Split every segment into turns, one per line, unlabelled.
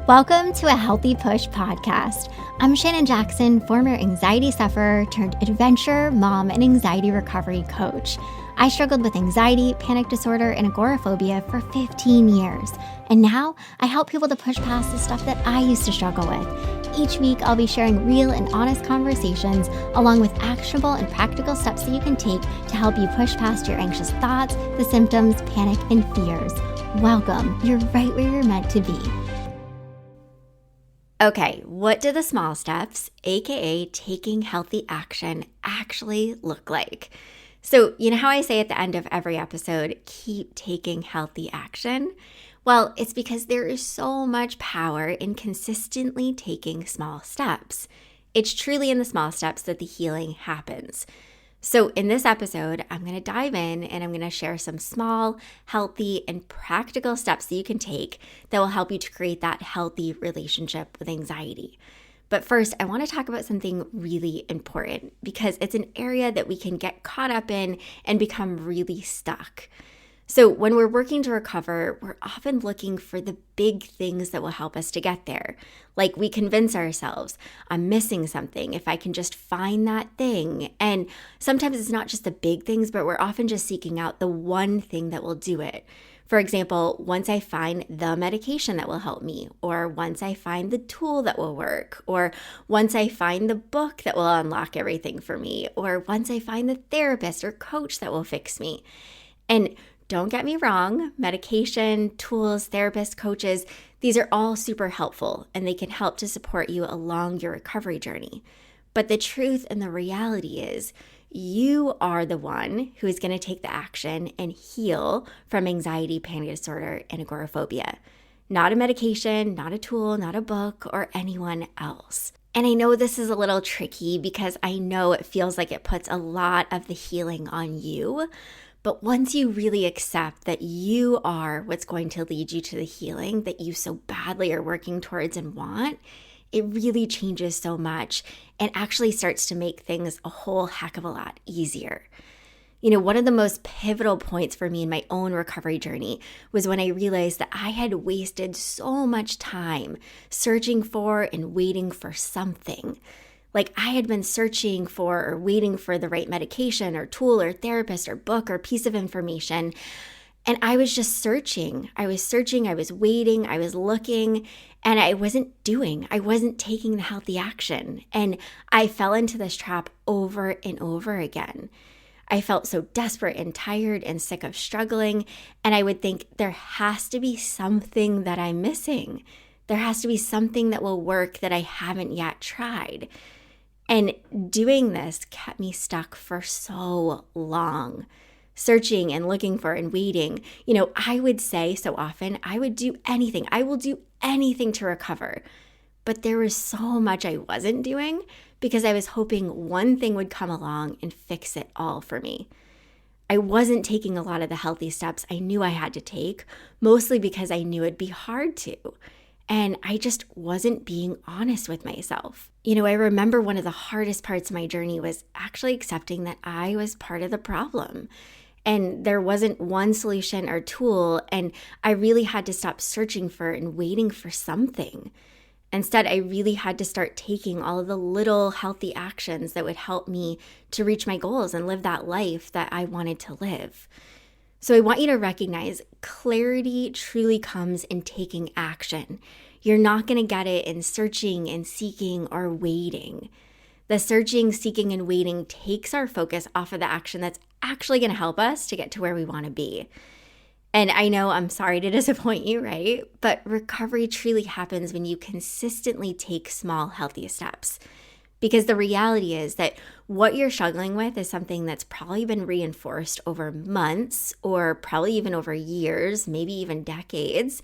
Welcome to a Healthy Push podcast. I'm Shannon Jackson, former anxiety sufferer turned adventure mom and anxiety recovery coach. I struggled with anxiety, panic disorder, and agoraphobia for 15 years. And now I help people to push past the stuff that I used to struggle with. Each week, I'll be sharing real and honest conversations along with actionable and practical steps that you can take to help you push past your anxious thoughts, the symptoms, panic, and fears. Welcome. You're right where you're meant to be. Okay, what do the small steps, aka taking healthy action, actually look like? So, you know how I say at the end of every episode, keep taking healthy action? Well, it's because there is so much power in consistently taking small steps. It's truly in the small steps that the healing happens. So in this episode, I'm going to dive in and I'm going to share some small, healthy, and practical steps that you can take that will help you to create that healthy relationship with anxiety. But first, I want to talk about something really important because it's an area that we can get caught up in and become really stuck. So when we're working to recover, we're often looking for the big things that will help us to get there. Like we convince ourselves, I'm missing something if I can just find that thing. And sometimes it's not just the big things, but we're often just seeking out the one thing that will do it. For example, once I find the medication that will help me, or once I find the tool that will work, or once I find the book that will unlock everything for me, or once I find the therapist or coach that will fix me. And don't get me wrong, medication, tools, therapists, coaches, these are all super helpful and they can help to support you along your recovery journey. But the truth and the reality is you are the one who is going to take the action and heal from anxiety, panic disorder, and agoraphobia. Not a medication, not a tool, not a book, or anyone else. And I know this is a little tricky because I know it feels like it puts a lot of the healing on you. But once you really accept that you are what's going to lead you to the healing that you so badly are working towards and want, it really changes so much and actually starts to make things a whole heck of a lot easier. You know, one of the most pivotal points for me in my own recovery journey was when I realized that I had wasted so much time searching for and waiting for something. Like I had been searching for or waiting for the right medication or tool or therapist or book or piece of information. And I was just searching. I was waiting, I was looking, and I wasn't taking the healthy action. And I fell into this trap over and over again. I felt so desperate and tired and sick of struggling. And I would think there has to be something that I'm missing. There has to be something that will work that I haven't yet tried. And doing this kept me stuck for so long, searching and looking for and waiting. You know, I would say so often, I will do anything to recover. But there was so much I wasn't doing because I was hoping one thing would come along and fix it all for me. I wasn't taking a lot of the healthy steps I knew I had to take, mostly because I knew it'd be hard to. And I just wasn't being honest with myself. You know, I remember one of the hardest parts of my journey was actually accepting that I was part of the problem. And there wasn't one solution or tool, and I really had to stop searching for and waiting for something. Instead, I really had to start taking all of the little healthy actions that would help me to reach my goals and live that life that I wanted to live. So I want you to recognize clarity truly comes in taking action. You're not going to get it in searching and seeking or waiting. The searching, seeking, and waiting takes our focus off of the action that's actually going to help us to get to where we want to be. And I know I'm sorry to disappoint you, right? But recovery truly happens when you consistently take small, healthy steps. Because the reality is that what you're struggling with is something that's probably been reinforced over months or probably even over years, maybe even decades.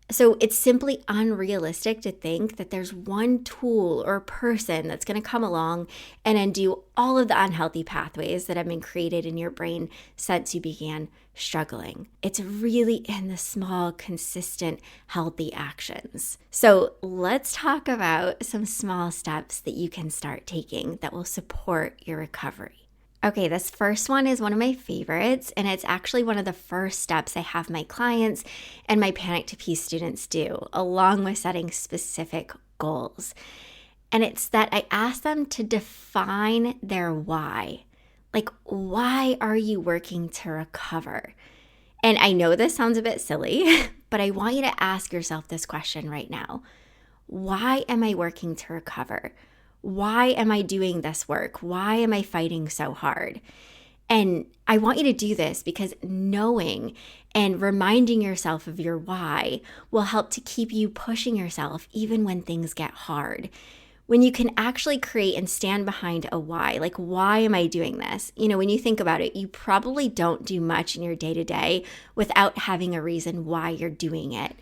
So it's simply unrealistic to think that there's one tool or person that's going to come along and undo all of the unhealthy pathways that have been created in your brain since you began struggling. It's really in the small, consistent, healthy actions. So let's talk about some small steps that you can start taking that will support your recovery. Okay, this first one is one of my favorites, and it's actually one of the first steps I have my clients and my Panic to Peace students do, along with setting specific goals. And it's that I ask them to define their why. Like, why are you working to recover? And I know this sounds a bit silly, but I want you to ask yourself this question right now. Why am I working to recover? Why am I doing this work? Why am I fighting so hard? And I want you to do this because knowing and reminding yourself of your why will help to keep you pushing yourself even when things get hard. When you can actually create and stand behind a why, like, why am I doing this? When you think about it, you probably don't do much in your day-to-day without having a reason why you're doing it.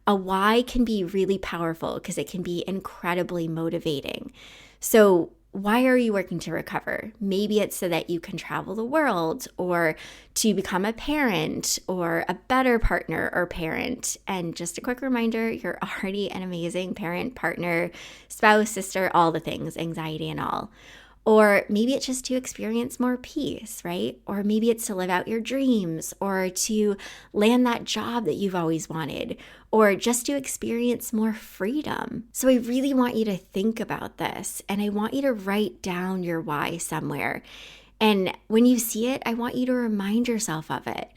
A why can be really powerful because it can be incredibly motivating. So why are you working to recover? Maybe it's so that you can travel the world, or to become a parent or a better partner or parent. And just a quick reminder, you're already an amazing parent, partner, spouse, sister, all the things, anxiety and all. Or maybe it's just to experience more peace, right? Or maybe it's to live out your dreams, or to land that job that you've always wanted, or just to experience more freedom. So I really want you to think about this, and I want you to write down your why somewhere. And when you see it, I want you to remind yourself of it.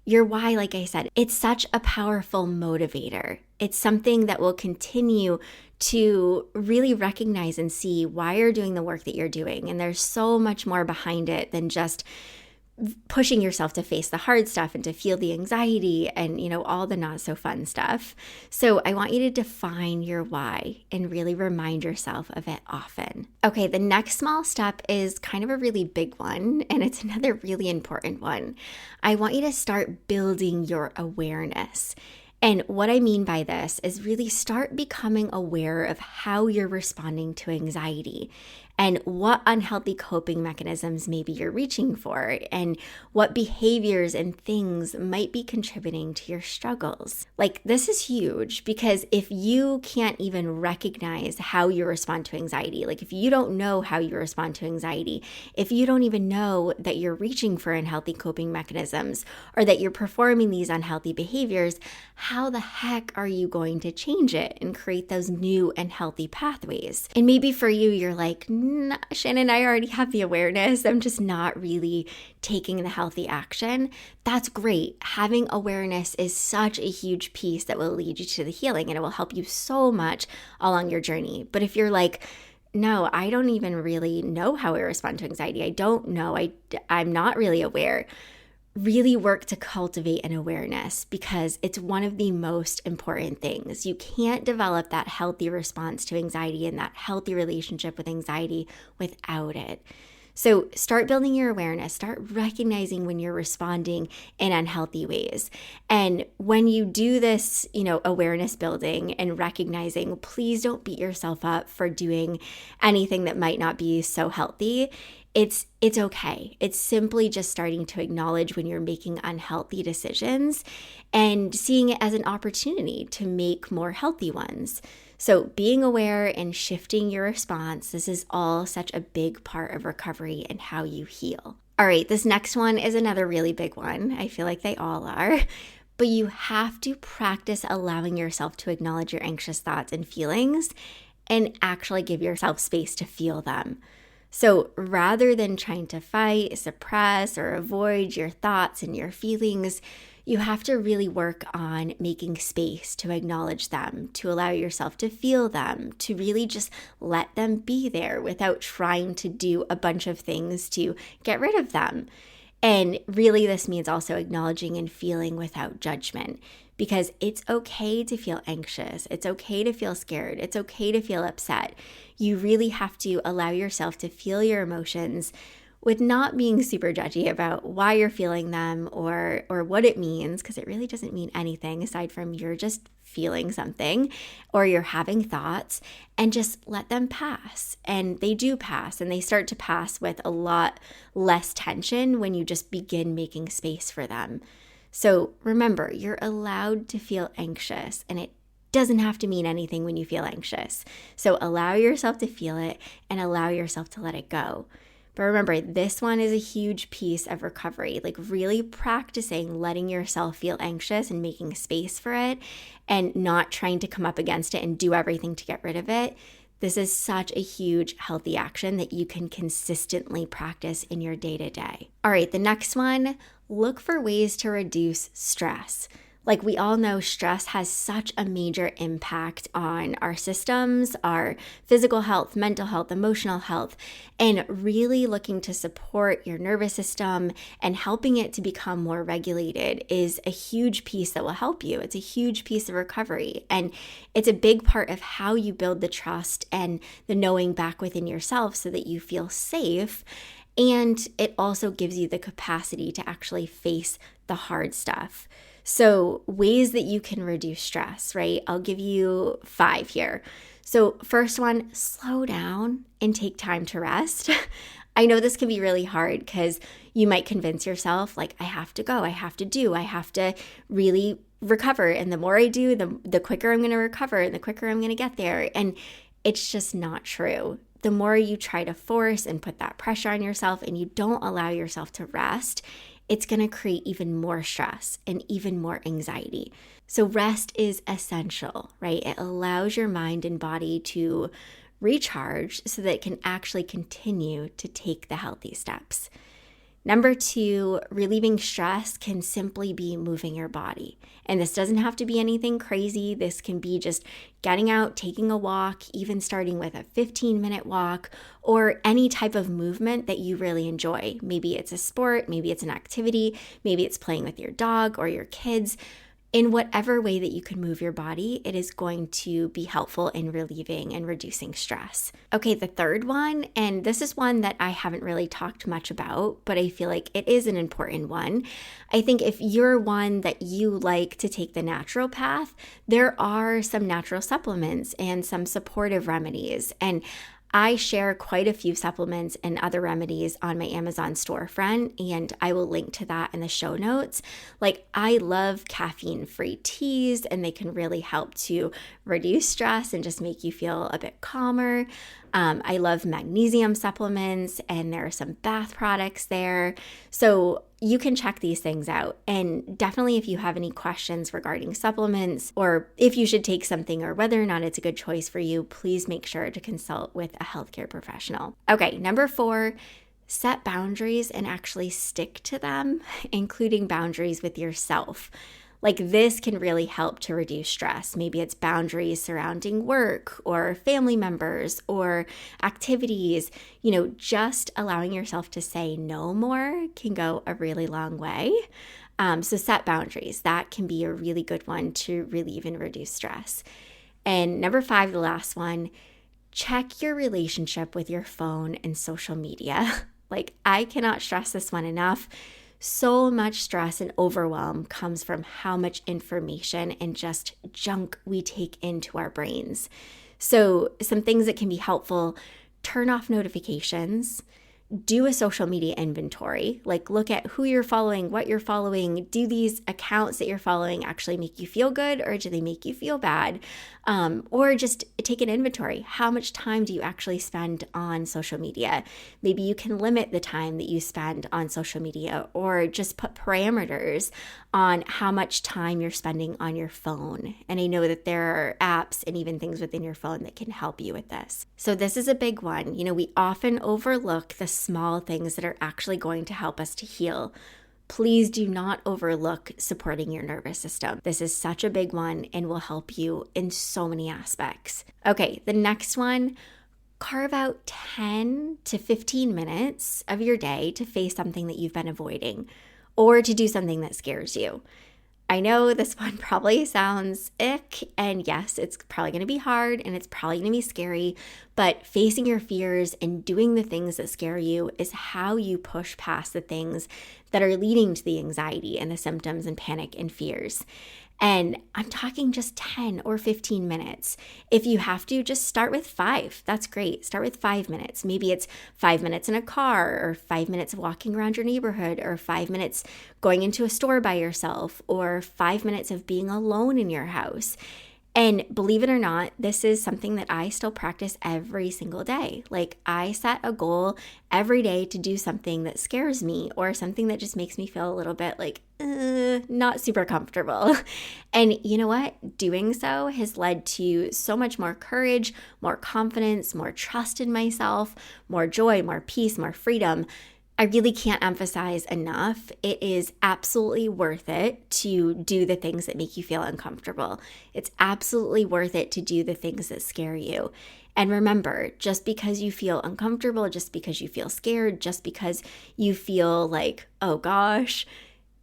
Your why, like I said, it's such a powerful motivator. It's something that will continue to really recognize and see why you're doing the work that you're doing. And there's so much more behind it than just pushing yourself to face the hard stuff and to feel the anxiety and, all the not so fun stuff. So I want you to define your why and really remind yourself of it often. Okay, the next small step is kind of a really big one, and it's another really important one. I want you to start building your awareness. And what I mean by this is really start becoming aware of how you're responding to anxiety and what unhealthy coping mechanisms maybe you're reaching for, and what behaviors and things might be contributing to your struggles. Like, this is huge, because if you can't even recognize how you respond to anxiety, like if you don't know how you respond to anxiety, if you don't even know that you're reaching for unhealthy coping mechanisms or that you're performing these unhealthy behaviors, how the heck are you going to change it and create those new and healthy pathways? And maybe for you, you're like, Shannon, I already have the awareness. I'm just not really taking the healthy action. That's great. Having awareness is such a huge piece that will lead you to the healing, and it will help you so much along your journey. But if you're like, no, I don't even really know how I respond to anxiety, I don't know, I'm not really aware, really work to cultivate an awareness, because it's one of the most important things. You can't develop that healthy response to anxiety and that healthy relationship with anxiety without it. So start building your awareness, start recognizing when you're responding in unhealthy ways. And when you do this, awareness building and recognizing, please don't beat yourself up for doing anything that might not be so healthy. It's okay. It's simply just starting to acknowledge when you're making unhealthy decisions and seeing it as an opportunity to make more healthy ones. So being aware and shifting your response, this is all such a big part of recovery and how you heal. All right, this next one is another really big one. I feel like they all are. But you have to practice allowing yourself to acknowledge your anxious thoughts and feelings and actually give yourself space to feel them. So rather than trying to fight, suppress, or avoid your thoughts and your feelings, you have to really work on making space to acknowledge them, to allow yourself to feel them, to really just let them be there without trying to do a bunch of things to get rid of them. And really, this means also acknowledging and feeling without judgment, because it's okay to feel anxious. It's okay to feel scared. It's okay to feel upset. You really have to allow yourself to feel your emotions with not being super judgy about why you're feeling them or what it means, because it really doesn't mean anything aside from you're just feeling something or you're having thoughts, and just let them pass. And they do pass, and they start to pass with a lot less tension when you just begin making space for them. So remember, you're allowed to feel anxious, and it doesn't have to mean anything when you feel anxious. So allow yourself to feel it and allow yourself to let it go. But remember, this one is a huge piece of recovery, like really practicing letting yourself feel anxious and making space for it and not trying to come up against it and do everything to get rid of it. This is such a huge healthy action that you can consistently practice in your day-to-day. All right, the next one, look for ways to reduce stress. Like we all know, stress has such a major impact on our systems, our physical health, mental health, emotional health, and really looking to support your nervous system and helping it to become more regulated is a huge piece that will help you. It's a huge piece of recovery, and it's a big part of how you build the trust and the knowing back within yourself so that you feel safe. And it also gives you the capacity to actually face the hard stuff. So ways that you can reduce stress, right? I'll give you 5 here. So first one, slow down and take time to rest. I know this can be really hard because you might convince yourself like, I have to go, I have to really recover. And the more I do, the quicker I'm going to recover and the quicker I'm going to get there. And it's just not true. The more you try to force and put that pressure on yourself and you don't allow yourself to rest, it's going to create even more stress and even more anxiety. So rest is essential, right? It allows your mind and body to recharge so that it can actually continue to take the healthy steps. Number 2, relieving stress can simply be moving your body. And this doesn't have to be anything crazy. This can be just getting out, taking a walk, even starting with a 15-minute walk, or any type of movement that you really enjoy. Maybe it's a sport, maybe it's an activity, maybe it's playing with your dog or your kids. In whatever way that you can move your body, it is going to be helpful in relieving and reducing stress. Okay, the third one, and this is one that I haven't really talked much about, but I feel like it is an important one. I think if you're one that you like to take the natural path, there are some natural supplements and some supportive remedies. And I share quite a few supplements and other remedies on my Amazon storefront, and I will link to that in the show notes. Like, I love caffeine-free teas, and they can really help to reduce stress and just make you feel a bit calmer. I love magnesium supplements, and there are some bath products there. So you can check these things out. And definitely if you have any questions regarding supplements or if you should take something or whether or not it's a good choice for you, please make sure to consult with a healthcare professional. Okay, number 4, set boundaries and actually stick to them, including boundaries with yourself. Like, this can really help to reduce stress. Maybe it's boundaries surrounding work or family members or activities. Just allowing yourself to say no more can go a really long way. So set boundaries. That can be a really good one to relieve and reduce stress. And number 5, the last one, check your relationship with your phone and social media. Like, I cannot stress this one enough. So much stress and overwhelm comes from how much information and just junk we take into our brains. So some things that can be helpful: turn off notifications, do a social media inventory, like look at who you're following, what you're following. Do these accounts that you're following actually make you feel good, or do they make you feel bad? Or just take an inventory. How much time do you actually spend on social media? Maybe you can limit the time that you spend on social media, or just put parameters on how much time you're spending on your phone. And I know that there are apps and even things within your phone that can help you with this. So this is a big one. We often overlook the small things that are actually going to help us to heal. Please do not overlook supporting your nervous system. This is such a big one and will help you in so many aspects. Okay, the next one, carve out 10 to 15 minutes of your day to face something that you've been avoiding or to do something that scares you. I know this one probably sounds ick, and yes, it's probably going to be hard and it's probably going to be scary, but facing your fears and doing the things that scare you is how you push past the things that are leading to the anxiety and the symptoms and panic and fears. And I'm talking just 10 or 15 minutes. If you have to, just start with 5. That's great. Start with 5 minutes. Maybe it's 5 minutes in a car, or 5 minutes of walking around your neighborhood, or 5 minutes going into a store by yourself, or 5 minutes of being alone in your house. And believe it or not, this is something that I still practice every single day. Like I set a goal every day to do something that scares me or something that just makes me feel a little bit like not super comfortable. And you know what? Doing so has led to so much more courage, more confidence, more trust in myself, more joy, more peace, more freedom. I really can't emphasize enough. It is absolutely worth it to do the things that make you feel uncomfortable. It's absolutely worth it to do the things that scare you. And remember, just because you feel uncomfortable, just because you feel scared, just because you feel like, oh gosh,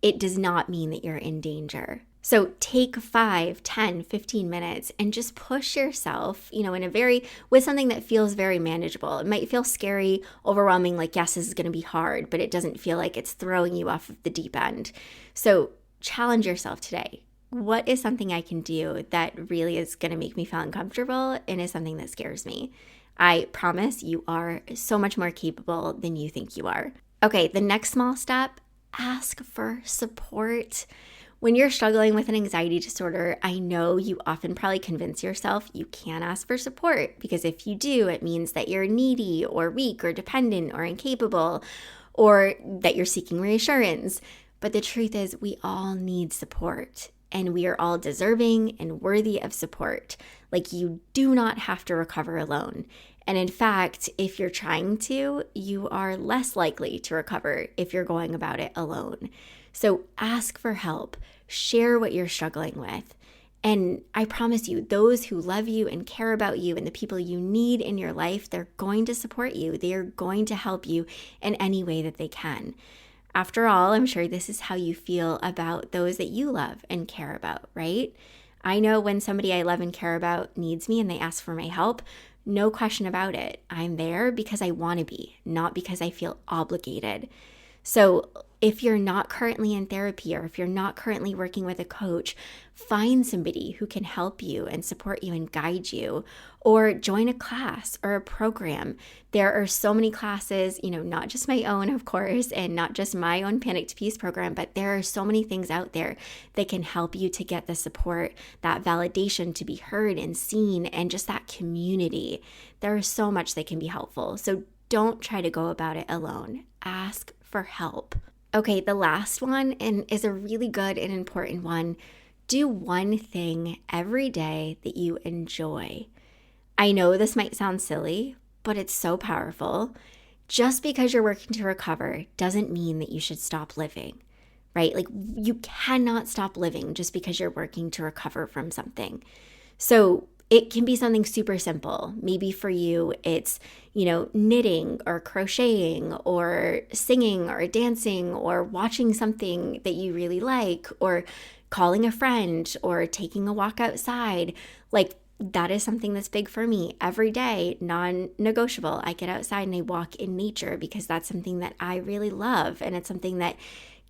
it does not mean that you're in danger. So take 5, 10, 15 minutes and just push yourself, with something that feels very manageable. It might feel scary, overwhelming, like, yes, this is going to be hard, but it doesn't feel like it's throwing you off of the deep end. So challenge yourself today. What is something I can do that really is going to make me feel uncomfortable and is something that scares me? I promise you are so much more capable than you think you are. Okay, the next small step, ask for support. When you're struggling with an anxiety disorder, I know you often probably convince yourself you can't ask for support because if you do, it means that you're needy or weak or dependent or incapable or that you're seeking reassurance. But the truth is we all need support and we are all deserving and worthy of support. Like you do not have to recover alone. And in fact, if you're trying to, you are less likely to recover if you're going about it alone. So ask for help, share what you're struggling with. And I promise you, those who love you and care about you and the people you need in your life, they're going to support you. They are going to help you in any way that they can. After all, I'm sure this is how you feel about those that you love and care about, right? I know when somebody I love and care about needs me and they ask for my help, no question about it. I'm there because I want to be, not because I feel obligated. So if you're not currently in therapy or if you're not currently working with a coach, find somebody who can help you and support you and guide you, or join a class or a program. There are so many classes, not just my own, of course, and not just my own Panic to Peace program, but there are so many things out there that can help you to get the support, that validation to be heard and seen, and just that community. There is so much that can be helpful. So don't try to go about it alone. Ask for help. Okay, the last one, and is a really good and important one. Do one thing every day that you enjoy. I know this might sound silly, but it's so powerful. Just because you're working to recover doesn't mean that you should stop living, right? Like you cannot stop living just because you're working to recover from something. So it can be something super simple. Maybe for you, it's, knitting or crocheting or singing or dancing or watching something that you really like or calling a friend or taking a walk outside. Like that is something that's big for me every day, non-negotiable. I get outside and I walk in nature because that's something that I really love and it's something that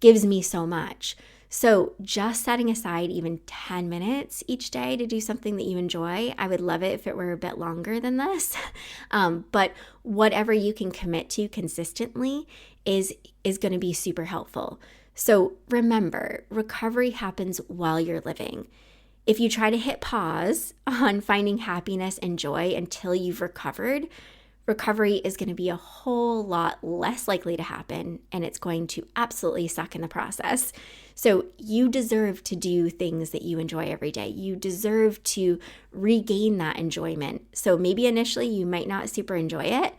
gives me so much. So just setting aside even 10 minutes each day to do something that you enjoy, I would love it if it were a bit longer than this. But whatever you can commit to consistently is going to be super helpful. So remember, recovery happens while you're living. If you try to hit pause on finding happiness and joy until you've recovered, recovery is going to be a whole lot less likely to happen, and it's going to absolutely suck in the process. So you deserve to do things that you enjoy every day. You deserve to regain that enjoyment. So maybe initially you might not super enjoy it,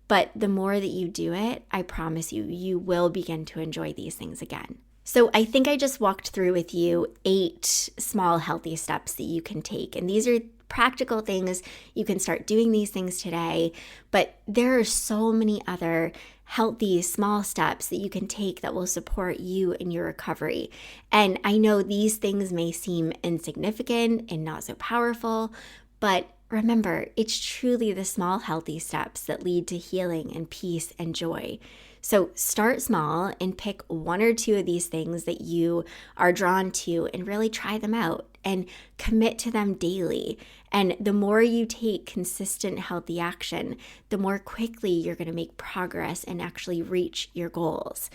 but the more that you do it, I promise you, you will begin to enjoy these things again. So I think I just walked through with you 8 small healthy steps that you can take. And these are practical things. You can start doing these things today, but there are so many other healthy small steps that you can take that will support you in your recovery. And I know these things may seem insignificant and not so powerful, but remember, it's truly the small healthy steps that lead to healing and peace and joy. So start small and pick 1 or 2 of these things that you are drawn to and really try them out and commit to them daily. And the more you take consistent healthy action, the more quickly you're going to make progress and actually reach your goals.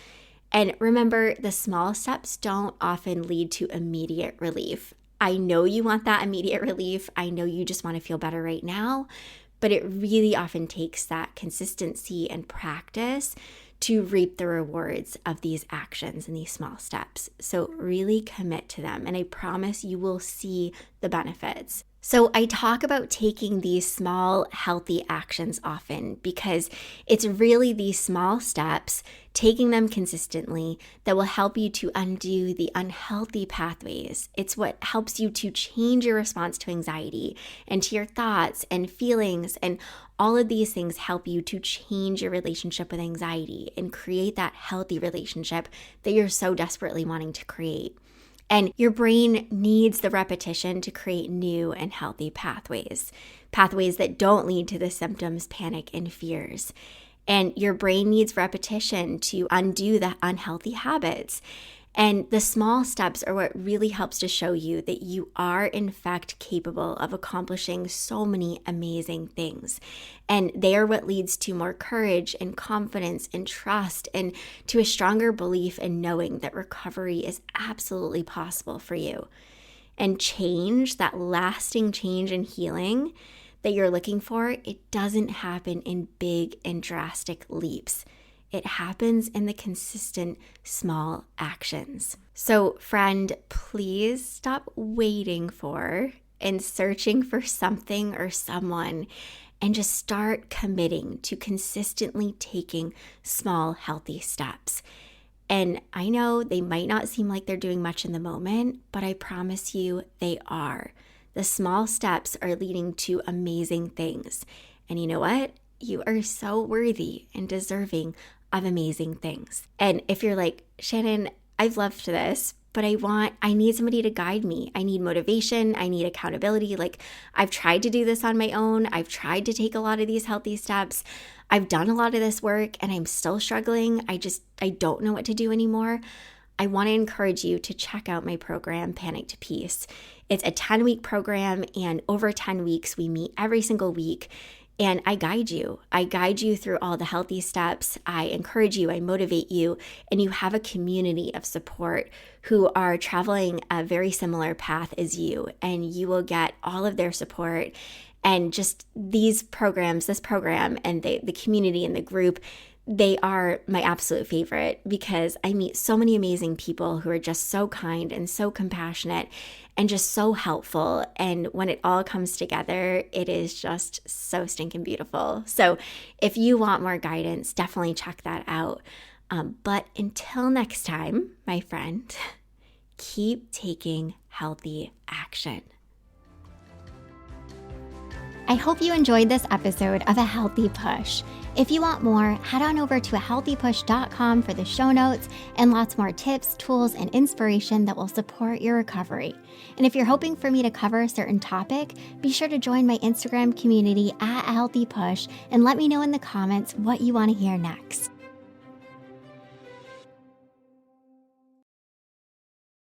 And remember, the small steps don't often lead to immediate relief. I know you want that immediate relief. I know you just want to feel better right now, but it really often takes that consistency and practice to reap the rewards of these actions and these small steps. So really commit to them, and I promise you will see the benefits. So I talk about taking these small, healthy actions often because it's really these small steps, taking them consistently, that will help you to undo the unhealthy pathways. It's what helps you to change your response to anxiety and to your thoughts and feelings, and all of these things help you to change your relationship with anxiety and create that healthy relationship that you're so desperately wanting to create. And your brain needs the repetition to create new and healthy pathways that don't lead to the symptoms, panic, and fears. And your brain needs repetition to undo the unhealthy habits. And the small steps are what really helps to show you that you are, in fact, capable of accomplishing so many amazing things. And they are what leads to more courage and confidence and trust, and to a stronger belief in knowing that recovery is absolutely possible for you. And change, that lasting change and healing that you're looking for, it doesn't happen in big and drastic leaps. It happens in the consistent small actions. So, friend, please stop waiting for and searching for something or someone, and just start committing to consistently taking small, healthy steps. And I know they might not seem like they're doing much in the moment, but I promise you they are. The small steps are leading to amazing things. And you know what? You are so worthy and deserving of amazing things. And if you're like, Shannon, I've loved this, but I need somebody to guide me. I need motivation. I need accountability. Like, I've tried to do this on my own. I've tried to take a lot of these healthy steps. I've done a lot of this work and I'm still struggling. I don't know what to do anymore. I want to encourage you to check out my program, Panic to Peace. It's a 10-week program, and over 10 weeks, we meet every single week. And I guide you. I guide you through all the healthy steps. I encourage you. I motivate you. And you have a community of support who are traveling a very similar path as you. And you will get all of their support. And just these programs, this program and the community and the group, they are my absolute favorite because I meet so many amazing people who are just so kind and so compassionate and just so helpful. And when it all comes together, it is just so stinking beautiful. So if you want more guidance, definitely check that out. But until next time, my friend, keep taking healthy action. I hope you enjoyed this episode of A Healthy Push. If you want more, head on over to ahealthypush.com for the show notes and lots more tips, tools, and inspiration that will support your recovery. And if you're hoping for me to cover a certain topic, be sure to join my Instagram community at A Healthy Push and let me know in the comments what you want to hear next.